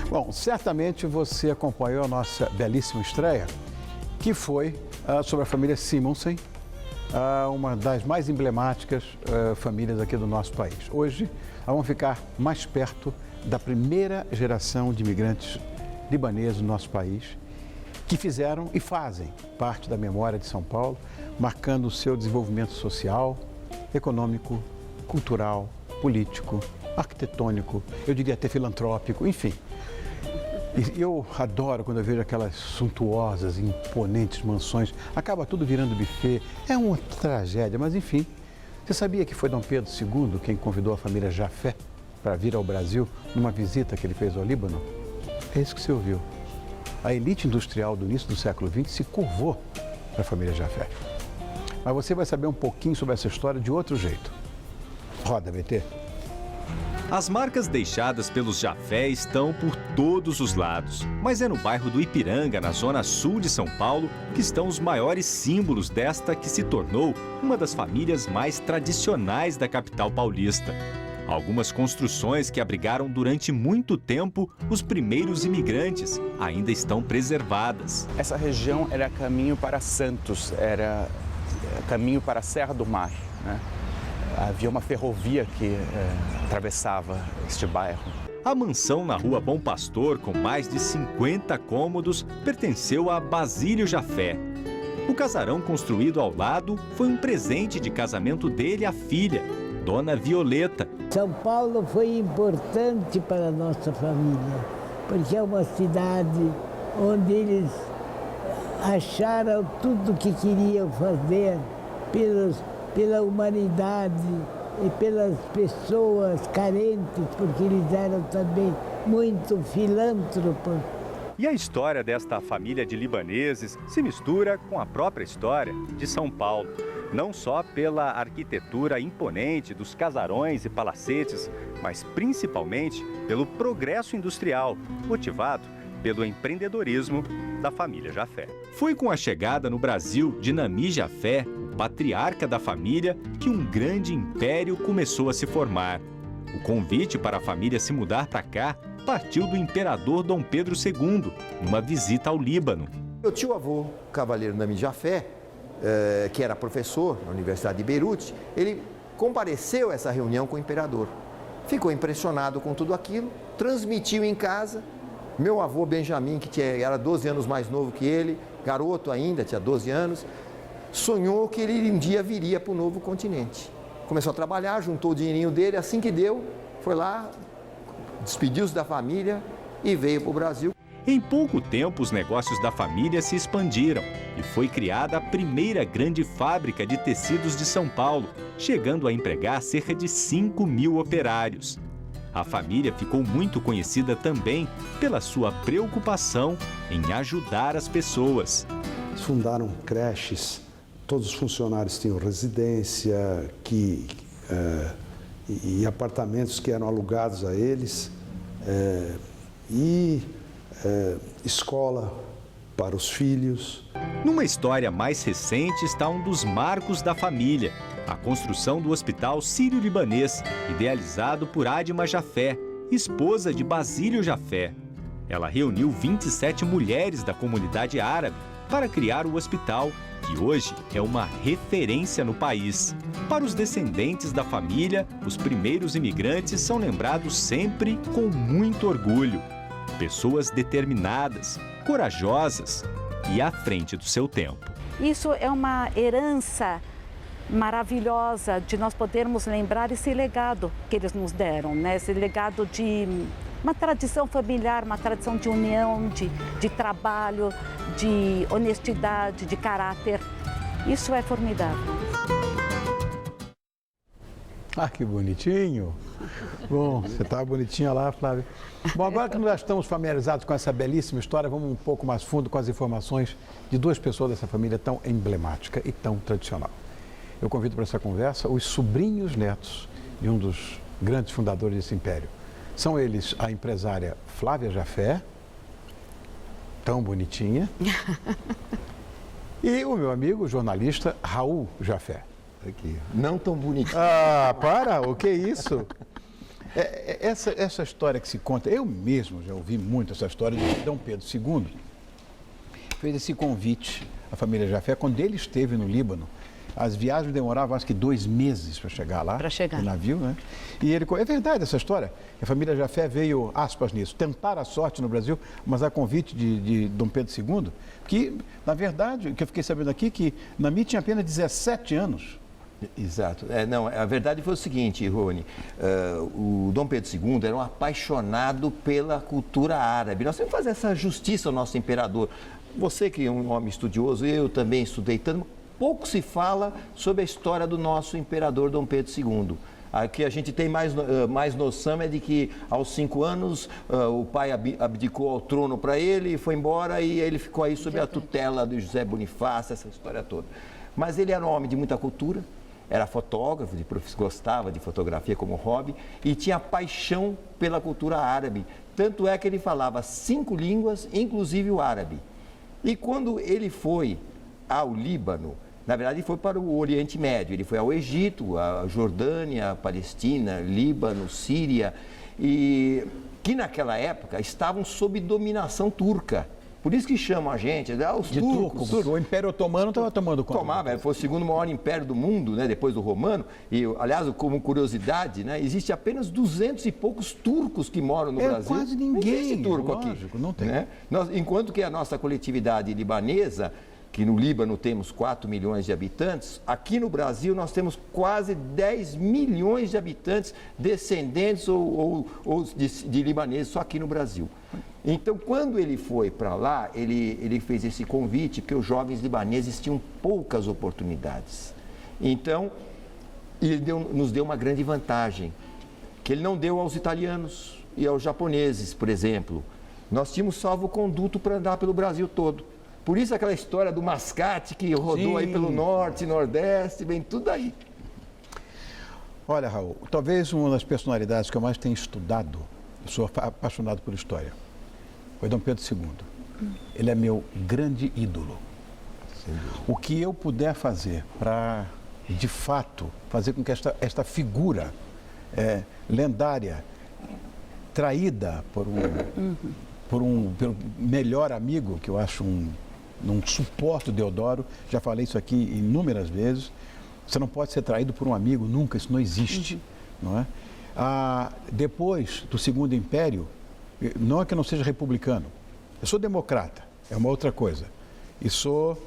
Bom, certamente você acompanhou a nossa belíssima estreia, que foi sobre a família Simonsen, uma das mais emblemáticas famílias aqui do nosso país. Hoje, vamos ficar mais perto da primeira geração de imigrantes libaneses no nosso país, que fizeram e fazem parte da memória de São Paulo, marcando o seu desenvolvimento social, econômico, cultural, político, arquitetônico, eu diria até filantrópico, enfim. E eu adoro quando eu vejo aquelas suntuosas, imponentes mansões, acaba tudo virando buffet, é uma tragédia, mas enfim. Você sabia que foi Dom Pedro II quem convidou a família Jafé para vir ao Brasil numa visita que ele fez ao Líbano? É isso que você ouviu. A elite industrial do início do século XX se curvou para a família Jafé. Mas você vai saber um pouquinho sobre essa história de outro jeito. Roda, BT. As marcas deixadas pelos Jafé estão por todos os lados, mas é no bairro do Ipiranga, na zona sul de São Paulo, que estão os maiores símbolos desta que se tornou uma das famílias mais tradicionais da capital paulista. Algumas construções que abrigaram durante muito tempo os primeiros imigrantes ainda estão preservadas. Essa região era caminho para Santos, era caminho para a Serra do Mar, né? Havia uma ferrovia que atravessava este bairro. A mansão na Rua Bom Pastor, com mais de 50 cômodos, pertenceu a Basílio Jafé. O casarão construído ao lado foi um presente de casamento dele à filha, Dona Violeta. São Paulo foi importante para a nossa família, porque é uma cidade onde eles acharam tudo o que queriam fazer pela humanidade e pelas pessoas carentes, porque eles eram também muito filântropos. E a história desta família de libaneses se mistura com a própria história de São Paulo. Não só pela arquitetura imponente dos casarões e palacetes, mas principalmente pelo progresso industrial, motivado pelo empreendedorismo da família Jafé. Foi com a chegada no Brasil de Nami Jafé, patriarca da família, que um grande império começou a se formar. O convite para a família se mudar para cá partiu do imperador Dom Pedro II, numa visita ao Líbano. Meu tio-avô, o cavaleiro Nami Jafé, que era professor na Universidade de Beirute, ele compareceu a essa reunião com o imperador. Ficou impressionado com tudo aquilo, transmitiu em casa. Meu avô Benjamin, que era 12 anos mais novo que ele, garoto ainda, tinha 12 anos, sonhou que ele um dia viria para o novo continente. Começou a trabalhar, juntou o dinheirinho dele, assim que deu, foi lá, despediu-se da família e veio para o Brasil. Em pouco tempo, os negócios da família se expandiram e foi criada a primeira grande fábrica de tecidos de São Paulo, chegando a empregar cerca de 5.000 operários. A família ficou muito conhecida também pela sua preocupação em ajudar as pessoas. Fundaram creches, todos os funcionários tinham residência e apartamentos que eram alugados a eles, escola para os filhos. Numa história mais recente está um dos marcos da família, a construção do Hospital Sírio-Libanês, idealizado por Adma Jafé, esposa de Basílio Jafé. Ela reuniu 27 mulheres da comunidade árabe para criar o hospital, que hoje é uma referência no país. Para os descendentes da família, os primeiros imigrantes são lembrados sempre com muito orgulho. Pessoas determinadas, corajosas e à frente do seu tempo. Isso é uma herança maravilhosa de nós podermos lembrar esse legado que eles nos deram, né? Esse legado de uma tradição familiar, uma tradição de união, de trabalho, de honestidade, de caráter. Isso é formidável. Ah, que bonitinho. Bom, você estava bonitinha lá, Flávia. Bom, agora que nós estamos familiarizados com essa belíssima história, vamos um pouco mais fundo com as informações de duas pessoas dessa família tão emblemática e tão tradicional. Eu convido para essa conversa os sobrinhos netos de um dos grandes fundadores desse império. São eles a empresária Flávia Jafé, tão bonitinha, e o meu amigo, o jornalista Raul Jafé. Aqui. Não tão bonito. Ah, para? O que é isso? Essa história que se conta, eu mesmo já ouvi muito essa história de Dom Pedro II, fez esse convite à família Jafé quando ele esteve no Líbano. As viagens demoravam acho que 2 meses para chegar lá, no navio, né? E ele, é verdade essa história, a família Jafé veio, aspas nisso, tentar a sorte no Brasil, mas a convite de Dom Pedro II, que, na verdade, o que eu fiquei sabendo aqui, que Nami tinha apenas 17 anos. Exato. Não, a verdade foi o seguinte, Rony, o Dom Pedro II era um apaixonado pela cultura árabe. Nós temos que fazer essa justiça ao nosso imperador. Você que é um homem estudioso, eu também estudei tanto, pouco se fala sobre a história do nosso imperador Dom Pedro II. O que a gente tem mais noção é de que aos 5 anos o pai abdicou ao trono para ele, foi embora e ele ficou aí sob a tutela de José Bonifácio, essa história toda. Mas ele era um homem de muita cultura, era fotógrafo, gostava de fotografia como hobby e tinha paixão pela cultura árabe. Tanto é que ele falava 5 línguas, inclusive o árabe. E quando ele foi ao Líbano, na verdade, ele foi para o Oriente Médio. Ele foi ao Egito, a Jordânia, a Palestina, Líbano, Síria, e que naquela época estavam sob dominação turca. Por isso que chamam a gente, os de turcos. Porque o Império Otomano estava tomando conta. Tomava, foi o segundo maior império do mundo, né, depois do romano. E, aliás, como curiosidade, né, existe apenas 200 e poucos turcos que moram no Brasil. Quase ninguém. Não existe turco lógico, aqui. Não tem. Né? Enquanto que a nossa coletividade libanesa, que no Líbano temos 4 milhões de habitantes, aqui no Brasil nós temos quase 10 milhões de habitantes descendentes ou de libaneses, só aqui no Brasil. Então, quando ele foi para lá, ele fez esse convite, porque os jovens libaneses tinham poucas oportunidades. Então, ele nos deu uma grande vantagem, que ele não deu aos italianos e aos japoneses, por exemplo. Nós tínhamos salvo-conduto para andar pelo Brasil todo. Por isso aquela história do mascate que rodou aí pelo norte, nordeste, vem tudo aí. Olha, Raul, talvez uma das personalidades que eu mais tenho estudado, eu sou apaixonado por história, foi Dom Pedro II. Ele é meu grande ídolo. O que eu puder fazer para, de fato, fazer com que esta figura lendária, traída pelo melhor amigo, que eu acho não suporto Deodoro, já falei isso aqui inúmeras vezes, você não pode ser traído por um amigo, nunca, isso não existe, não é? Depois do Segundo Império, não é que eu não seja republicano, eu sou democrata, é uma outra coisa, e sou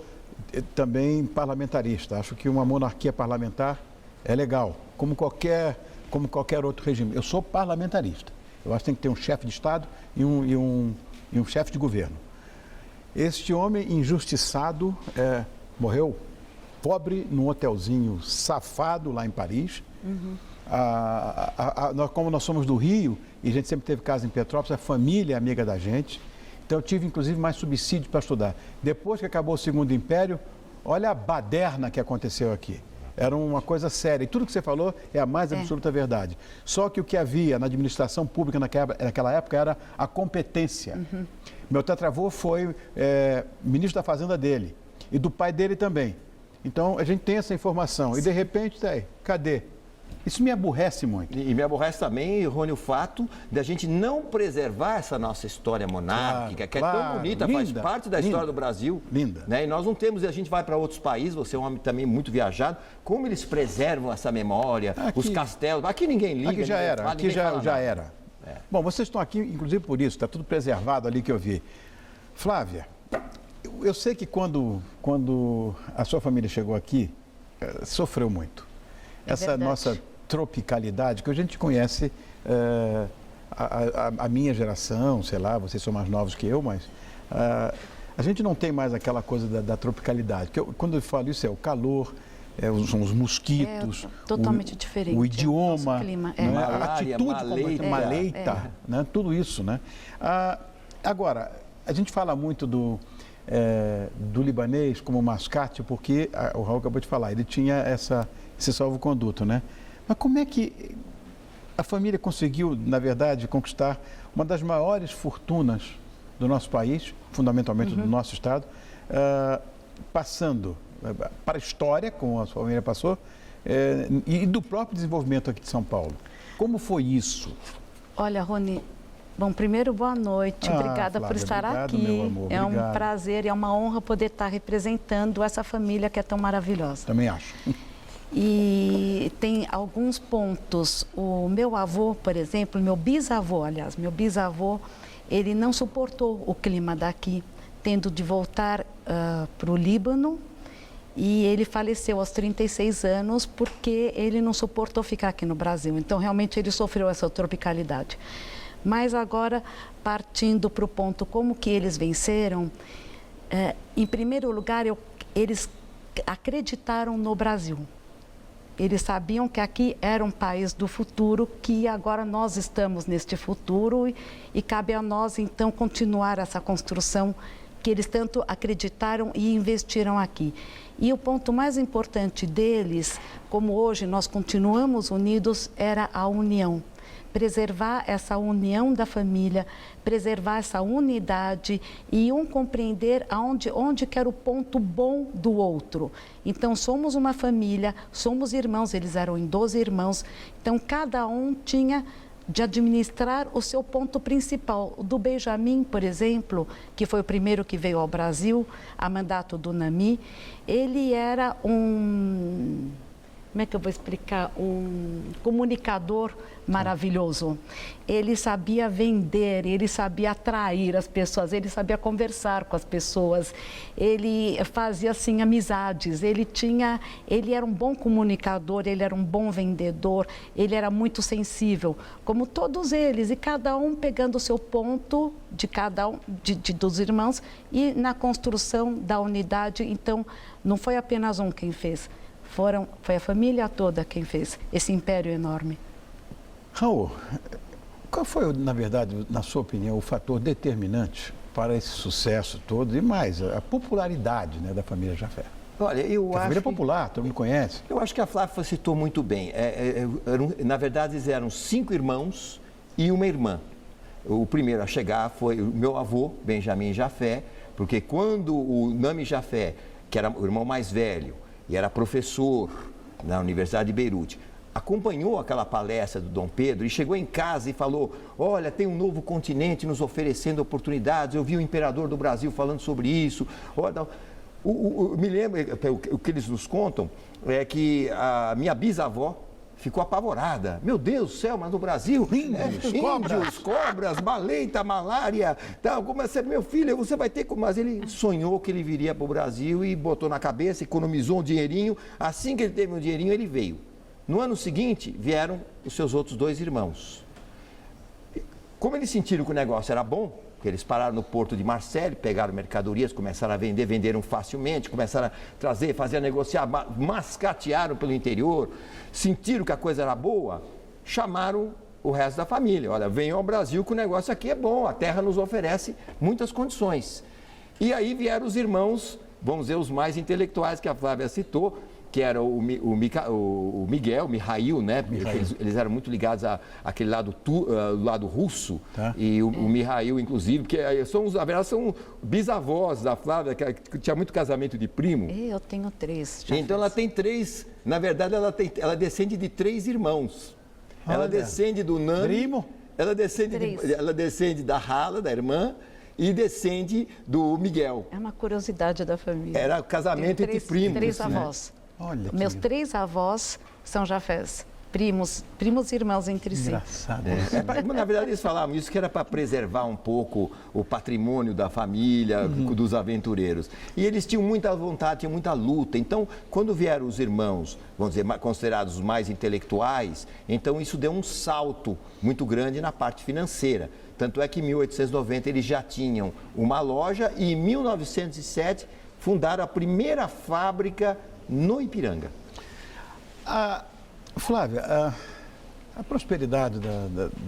também parlamentarista, acho que uma monarquia parlamentar é legal, como qualquer outro regime, eu sou parlamentarista, eu acho que tem que ter um chefe de Estado e um chefe de governo. Este homem injustiçado morreu pobre num hotelzinho safado lá em Paris. Como nós somos do Rio e a gente sempre teve casa em Petrópolis, a família é amiga da gente. Então eu tive inclusive mais subsídio para estudar. Depois que acabou o Segundo Império, olha a baderna que aconteceu aqui. Era uma coisa séria. E tudo que você falou é a mais absoluta verdade. Só que o que havia na administração pública naquela época era a competência. Meu tetravô foi ministro da Fazenda dele e do pai dele também. Então, a gente tem essa informação. E, de repente, cadê? Isso me aborrece muito. E me aborrece também, Rony, o fato de a gente não preservar essa nossa história monárquica, que é tão bonita, linda, faz parte da história do Brasil. Linda. Né? E nós não temos, e a gente vai para outros países, você é um homem também muito viajado, como eles preservam essa memória, os castelos. Aqui ninguém liga. Aqui já era, fala, aqui já era. É. Bom, vocês estão aqui, inclusive, por isso, está tudo preservado ali que eu vi. Flávia, eu sei que quando a sua família chegou aqui, sofreu muito. Essa nossa tropicalidade, que a gente conhece, a minha geração, sei lá, vocês são mais novos que eu, mas a gente não tem mais aquela coisa da tropicalidade. Quando eu falo isso, é o calor, são os mosquitos, totalmente diferente, o idioma, clima, né? A atitude maleita, né? Tudo isso, né? Agora, a gente fala muito do libanês como mascate, porque o Raul acabou de falar, ele tinha esse salvo-conduto, né? Mas como é que a família conseguiu, na verdade, conquistar uma das maiores fortunas do nosso país, fundamentalmente do nosso estado, passando para a história, como a sua família passou, e do próprio desenvolvimento aqui de São Paulo? Como foi isso? Olha, Rony, bom, primeiro, boa noite. Obrigada por Flávia, estar obrigado, aqui. meu amor, É um obrigado. prazer e é uma honra poder estar representando essa família que é tão maravilhosa. Também acho. E tem alguns pontos. O meu avô, por exemplo, meu bisavô, ele não suportou o clima daqui, tendo de voltar para o Líbano, e ele faleceu aos 36 anos porque ele não suportou ficar aqui no Brasil. Então, realmente, ele sofreu essa tropicalidade. Mas agora, partindo para o ponto como que eles venceram, em primeiro lugar, eles acreditaram no Brasil. Eles sabiam que aqui era um país do futuro, que agora nós estamos neste futuro e cabe a nós, então, continuar essa construção que eles tanto acreditaram e investiram aqui. E o ponto mais importante deles, como hoje nós continuamos unidos, era a união. Preservar essa união da família, preservar essa unidade e compreender onde que era o ponto bom do outro. Então, somos uma família, somos irmãos, eles eram em 12 irmãos, então cada um tinha de administrar o seu ponto principal. O do Benjamin, por exemplo, que foi o primeiro que veio ao Brasil, a mandato do Nami, ele era como é que eu vou explicar? Um comunicador maravilhoso. Ele sabia vender, ele sabia atrair as pessoas, ele sabia conversar com as pessoas, ele fazia, assim, amizades, ele era um bom comunicador, ele era um bom vendedor, ele era muito sensível, como todos eles, e cada um pegando o seu ponto de cada um, dos irmãos, e na construção da unidade. Então, não foi apenas um quem fez. Foi a família toda quem fez esse império enorme. Raul, qual foi, na verdade, na sua opinião, o fator determinante para esse sucesso todo e mais, a popularidade, né, da família Jafé? Olha, eu A acho família que... popular, todo mundo conhece. Eu acho que a Flávia citou muito bem. Na verdade, eles eram 5 irmãos e uma irmã. O primeiro a chegar foi o meu avô, Benjamin Jafé, porque quando o Nami Jafé, que era o irmão mais velho, e era professor na Universidade de Beirute, acompanhou aquela palestra do Dom Pedro e chegou em casa e falou: olha, tem um novo continente nos oferecendo oportunidades, eu vi o imperador do Brasil falando sobre isso. Me lembro, o que eles nos contam é que a minha bisavó ficou apavorada. Meu Deus do céu, mas no Brasil, índios, cobras, baleita, malária, tal, como é ser meu filho, você vai ter... Mas ele sonhou que ele viria para o Brasil e botou na cabeça, economizou um dinheirinho. Assim que ele teve um dinheirinho, ele veio. No ano seguinte, vieram os seus outros 2 irmãos. Como eles sentiram que o negócio era bom, que eles pararam no porto de Marseille, pegaram mercadorias, começaram a vender, venderam facilmente, começaram a trazer, fazer, negociar, mascatearam pelo interior, sentiram que a coisa era boa, chamaram o resto da família. Olha, venham ao Brasil que o negócio aqui é bom, a terra nos oferece muitas condições. E aí vieram os irmãos, vamos dizer, os mais intelectuais que a Flávia citou, que era o Miguel, o Mihail, né? Eles eram muito ligados àquele lado russo, tá. E o Mihail, inclusive, que na verdade são bisavós da Flávia, que tinha muito casamento de primo. Eu tenho 3. Então ela tem 3, na verdade ela descende de 3 irmãos. Olha. Ela descende do Nami, primo? Ela descende da Hala, da irmã, e descende do Miguel. É uma curiosidade da família. Era casamento entre primos. 3 avós. Né? Olha, meus 3 avós são Jafés, primos e irmãos entre si. Engraçado. Na verdade, eles falavam isso que era para preservar um pouco o patrimônio da família, dos aventureiros. E eles tinham muita vontade, tinham muita luta. Então, quando vieram os irmãos, vamos dizer, considerados os mais intelectuais, então isso deu um salto muito grande na parte financeira. Tanto é que em 1890 eles já tinham uma loja e em 1907 fundaram a primeira fábrica no Ipiranga. Flávia, a prosperidade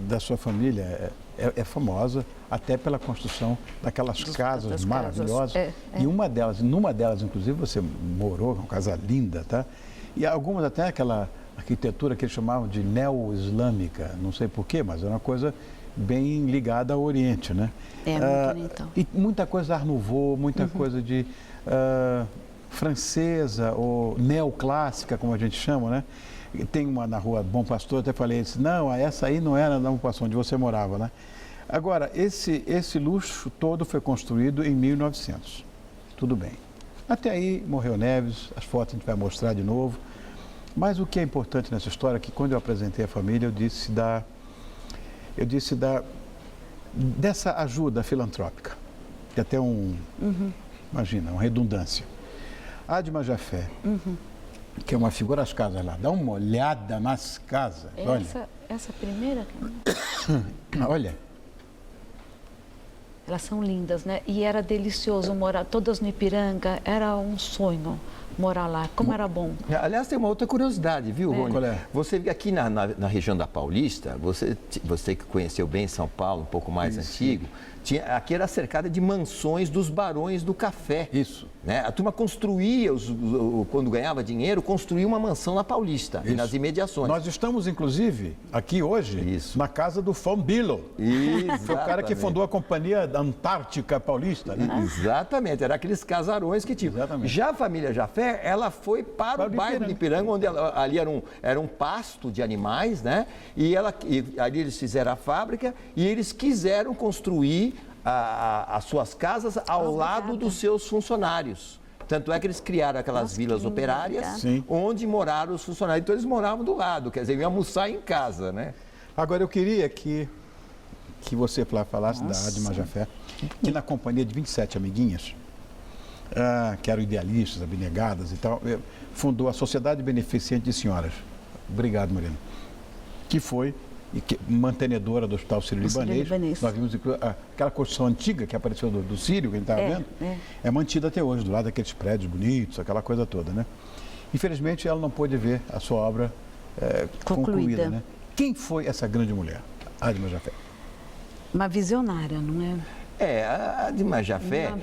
da sua família é famosa até pela construção daquelas casas maravilhosas. E numa delas, inclusive, você morou, uma casa linda, tá? E algumas até aquela arquitetura que eles chamavam de neo-islâmica, não sei porquê, mas era uma coisa bem ligada ao Oriente, né? Muito bonito. E muita coisa Art Nouveau, muita coisa de... francesa ou neoclássica, como a gente chama, né? Tem uma na rua Bom Pastor, até falei, disse, não, essa aí não era na Bom Pastor, onde você morava, né? Agora, esse luxo todo foi construído em 1900. Tudo bem. Até aí morreu Neves, as fotos a gente vai mostrar de novo. Mas o que é importante nessa história é que quando eu apresentei a família, eu disse dessa ajuda filantrópica. Que até imagina, uma redundância. Adma Jafé, que é uma figura das casas lá, dá uma olhada nas casas. Essa primeira? Olha. Elas são lindas, né? E era delicioso morar, todas no Ipiranga, era um sonho morar lá. Como era bom. Aliás, tem uma outra curiosidade, viu, Rony? Qual é? Você aqui na região da Paulista, você que conheceu bem São Paulo, um pouco mais antigo, aqui era cercada de mansões dos barões do café. Isso. Né? A turma construía, quando ganhava dinheiro, construía uma mansão na Paulista e nas imediações. Nós estamos, inclusive, aqui hoje, na casa do Von Billow. Foi o cara que fundou a Companhia Antártica Paulista, né? Exatamente, eram aqueles casarões que tinham. Exatamente. Já a família Jafé, ela foi para o bairro de Ipiranga, onde ali era um pasto de animais, né? E ali eles fizeram a fábrica e eles quiseram construir as suas casas ao lado dos seus funcionários. Tanto é que eles criaram aquelas vilas operárias onde moraram os funcionários. Então eles moravam do lado, quer dizer, iam almoçar em casa, né? Agora eu queria que você falasse da Adma Jafé, que na companhia de 27 amiguinhas, que eram idealistas, abnegadas e tal, fundou a Sociedade Beneficente de Senhoras. Obrigado, Moreno. Que foi mantenedora do Hospital Sírio-Libanês. Nós vimos aquela construção antiga que apareceu do Sírio, que a gente estava vendo, é mantida até hoje, do lado daqueles prédios bonitos, aquela coisa toda, né? Infelizmente, ela não pôde ver a sua obra concluída, né? Quem foi essa grande mulher, Adma Jafé? Uma visionária, não é? A Adma Jafé,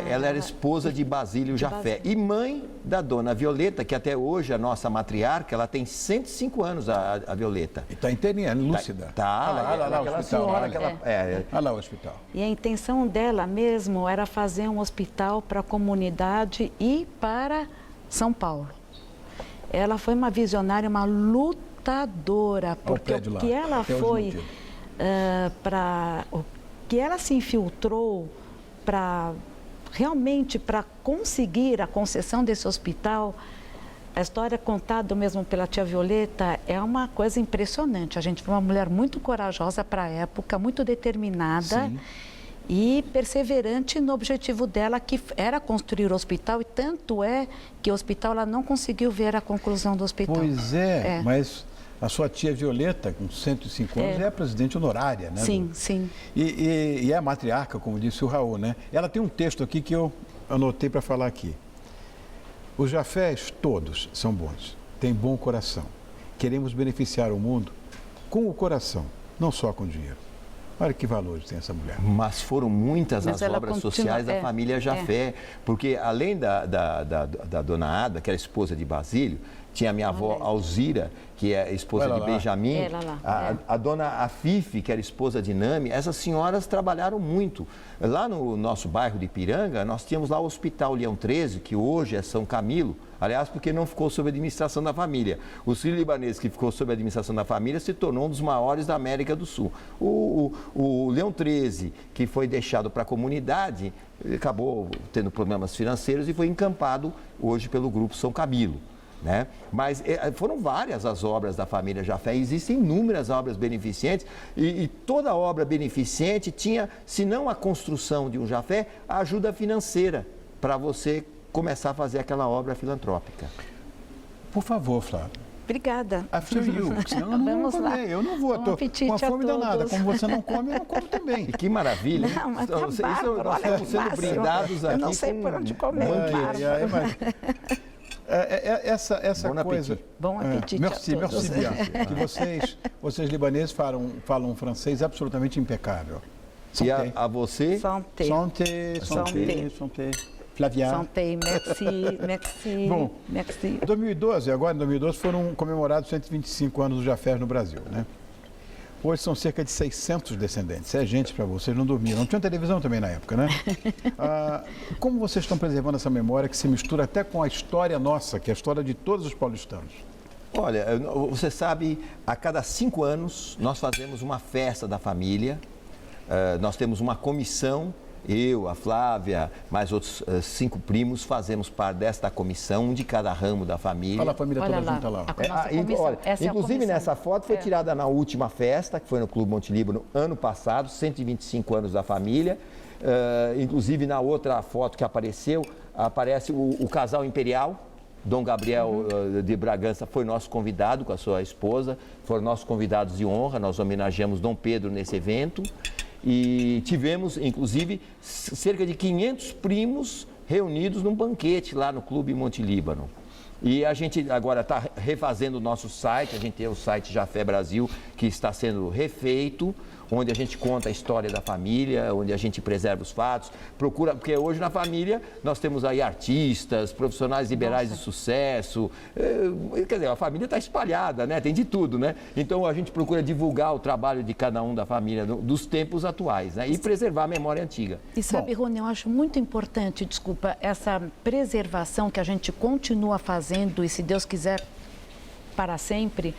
ela era esposa de Basílio Jafé e mãe da dona Violeta, que até hoje é a nossa matriarca, ela tem 105 anos, a Violeta. E está inteirinha, lúcida. Olha lá o hospital. Olha lá o hospital. E a intenção dela mesmo era fazer um hospital para a comunidade e para São Paulo. Ela foi uma visionária, uma lutadora, porque o que ela foi que ela se infiltrou realmente para conseguir a concessão desse hospital. A história contada mesmo pela tia Violeta é uma coisa impressionante. A gente foi uma mulher muito corajosa para a época, muito determinada e perseverante no objetivo dela, que era construir o hospital, e tanto é que o hospital ela não conseguiu ver a conclusão do hospital. Pois mas a sua tia Violeta, com 105 anos, é a presidente honorária, né? Sim. E é a matriarca, como disse o Raul, né? Ela tem um texto aqui que eu anotei para falar aqui. Os Jafés todos são bons, têm bom coração. Queremos beneficiar o mundo com o coração, não só com dinheiro. Olha que valores tem essa mulher. Mas foram muitas as obras sociais da família Jafé, porque além da dona Ada, que era esposa de Basílio, tinha a minha avó Alzira, que é esposa de Benjamin, a dona Afife, que era esposa de Nami. Essas senhoras trabalharam muito. Lá no nosso bairro de Ipiranga, nós tínhamos lá o Hospital Leão 13, que hoje é São Camilo, aliás, porque não ficou sob a administração da família. O Sírio-Libanês, que ficou sob a administração da família, se tornou um dos maiores da América do Sul. O Leão 13, que foi deixado para a comunidade, acabou tendo problemas financeiros e foi encampado hoje pelo Grupo São Camilo. Né? Mas foram várias as obras da família Jafé, existem inúmeras obras beneficentes e toda obra beneficente tinha, se não a construção de um Jafé, a ajuda financeira para você começar a fazer aquela obra filantrópica. Por favor, Flávia. Obrigada. After you, senão eu não vou comer. Eu não vou, estou com a fome danada. Como você não come, eu não como também. E que maravilha. Não, mas tá nós estamos sendo brindados aqui. Eu não sei por onde comer. Essa Bom coisa. apetite. Bom apetite a todos. Merci, que vocês libaneses falam um francês absolutamente impecável. E a você? Santé. Santé. Flavia. Santé, merci. Bom, merci. 2012, agora em 2012, foram comemorados 125 anos do Jafé no Brasil, né? Hoje são cerca de 600 descendentes. É gente para vocês, não dormiram. Não tinha televisão também na época, né? Como vocês estão preservando essa memória que se mistura até com a história nossa, que é a história de todos os paulistanos? Olha, você sabe, a cada 5 anos nós fazemos uma festa da família, nós temos uma comissão, eu, a Flávia, mais outros 5 primos fazemos parte desta comissão, um de cada ramo da família. Olha a família toda junta lá. Inclusive nessa foto foi tirada na última festa, que foi no Clube Monte Líbano ano passado, 125 anos da família. Inclusive na outra foto que apareceu, aparece o casal imperial. Dom Gabriel de Bragança foi nosso convidado com a sua esposa, foram nossos convidados de honra, nós homenageamos Dom Pedro nesse evento e tivemos, inclusive, cerca de 500 primos reunidos num banquete lá no Clube Monte Líbano. E a gente agora está refazendo o nosso site, a gente tem o site Jafé Brasil, que está sendo refeito, onde a gente conta a história da família, onde a gente preserva os fatos, procura, porque hoje na família nós temos aí artistas, profissionais liberais de sucesso, quer dizer, a família está espalhada, né? Tem de tudo, né? Então a gente procura divulgar o trabalho de cada um da família dos tempos atuais, né? E preservar a memória antiga. E sabe, Rony, eu acho muito importante, desculpa, essa preservação que a gente continua fazendo e, se Deus quiser, para sempre,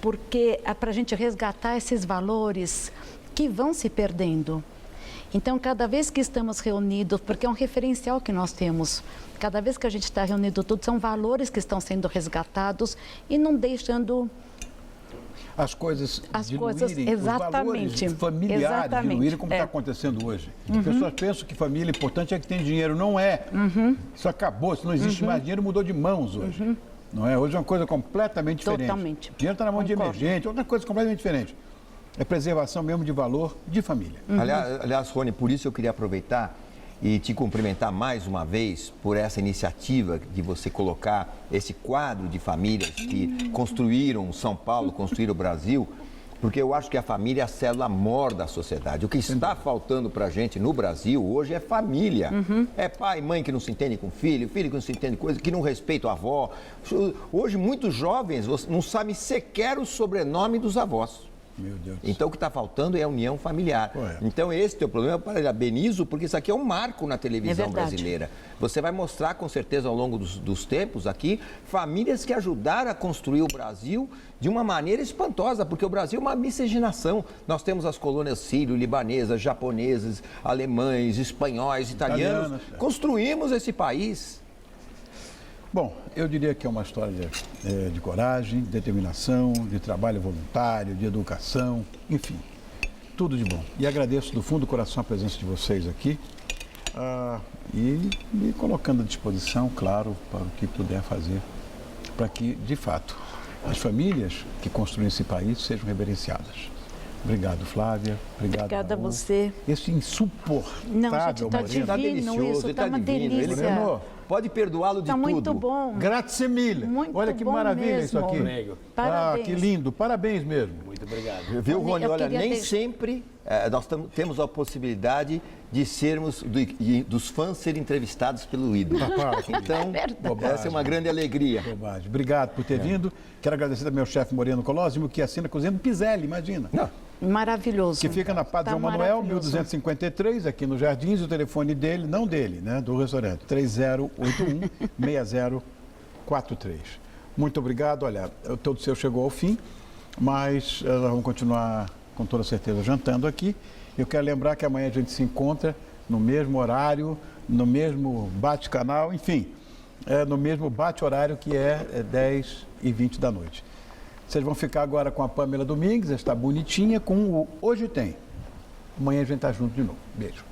porque é para a gente resgatar esses valores que vão se perdendo. Então, cada vez que estamos reunidos, porque é um referencial que nós temos, cada vez que a gente está reunido tudo, são valores que estão sendo resgatados e não deixando as coisas exatamente, os valores familiares diluírem, como está acontecendo hoje. As pessoas pensam que família importante é que tem dinheiro. Não é. Isso acabou, se não existe mais dinheiro, mudou de mãos hoje. Não é? Hoje é uma coisa completamente diferente. Totalmente. O dinheiro está na mão de emergente, outra coisa completamente diferente. É preservação mesmo de valor de família. Aliás, Rony, por isso eu queria aproveitar e te cumprimentar mais uma vez por essa iniciativa de você colocar esse quadro de famílias que construíram São Paulo, construíram o Brasil, porque eu acho que a família é a célula mor da sociedade. O que está faltando para a gente no Brasil hoje é família. É pai e mãe que não se entendem com filho que não se entende com coisa, que não respeitam a avó. Hoje, muitos jovens não sabem sequer o sobrenome dos avós. Meu Deus. Então, o que está faltando é a união familiar. Então, esse teu problema, parabenizo, porque isso aqui é um marco na televisão brasileira. Você vai mostrar, com certeza, ao longo dos tempos aqui, famílias que ajudaram a construir o Brasil de uma maneira espantosa, porque o Brasil é uma miscigenação. Nós temos as colônias sírio-libanesas, japoneses, alemães, espanhóis, italianos. Construímos esse país. Bom, eu diria que é uma história de coragem, determinação, de trabalho voluntário, de educação, enfim, tudo de bom. E agradeço do fundo do coração a presença de vocês aqui e me colocando à disposição, claro, para o que puder fazer, para que, de fato, as famílias que construem esse país sejam reverenciadas. Obrigado, Flávia. Obrigada a você. Esse insuportável Não, gente, está divino isso, está uma delícia. Pode perdoá-lo de tudo. Está muito bom. Grazie mille. Muito olha que bom maravilha mesmo. isso aqui. Parabéns. Que lindo. Parabéns mesmo. Muito obrigado. Viu, Rony? Olha, nem sempre nós temos a possibilidade de sermos, dos fãs serem entrevistados pelo ídolo. Então, essa é uma grande alegria. Bobagem. Obrigado por ter vindo. Quero agradecer também ao chefe Moreno Colosimo, que assina cozinhando Piselli, imagina. Maravilhoso. Que fica na Padre João Manuel, 1253, aqui no Jardins. O telefone dele, não dele, né, do restaurante, 3081-6043. Muito obrigado. Olha, todo o seu chegou ao fim, mas nós vamos continuar, com toda certeza, jantando aqui. Eu quero lembrar que amanhã a gente se encontra no mesmo horário, no mesmo bate-canal, enfim, no mesmo bate-horário, que é 10h20 da noite. Vocês vão ficar agora com a Pamela Domingues, está bonitinha, com o Hoje Tem. Amanhã a gente está junto de novo. Beijo.